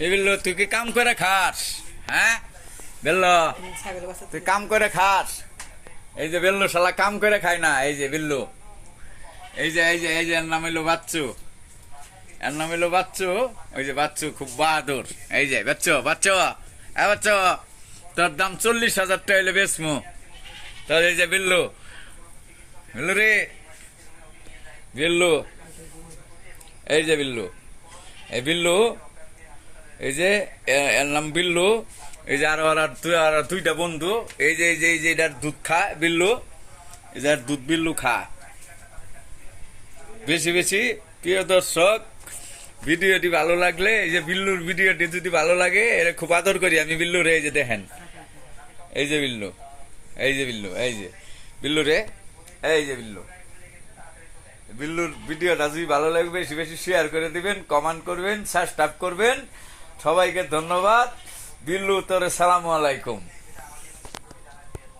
এই বিল্লু তুই কি কাম করে খাস? হ্যাঁ বিল্লু, তুই কাম করে খাস? এই যে বিল্লু শালা কাম করে খায় না। এই যে বিল্লু, এই যে এর নাম হইলো বাচ্চু। এর নাম হইলো বাচ্চু। ওই যে বাচ্চু খুব বাহাদুর। এই যে বাচ্চু, বাচ্চু, বাচ্চু, তোর দাম 40,000 টাকা হইলে বেচমু। তোর এই যে বিল্লু, বিল্লু রে, বিল্লু, এই যে বিল্লু, এই বিল্লু, এই যে এর নাম বিল্লু। এই যে আর দুইটা বন্ধু। এই যে এটার দুধ খায় বিল্লু। এই যে দুধ বিল্লু খা বেশি বেশি। প্রিয় দর্শক, ভিডিওটি ভালো লাগলে, এই যে বিল্লুর ভিডিওটি যদি ভালো লাগে, এর খুব আদর করি আমি বিল্লু রে। এই যে দেখেন, এই যে বিল্লু, এই যে বিল্লু, এই যে বিল্লু রে, এই যে বিল্লু। বিল্লুর ভিডিওটা যদি ভালো লাগবে বেশি বেশি শেয়ার করে দিবেন, কমেন্ট করবেন, সাবস্ক্রাইব করবেন। সবাইকে ধন্যবাদ। বিল্লু তোরে সালামু আলাইকুম।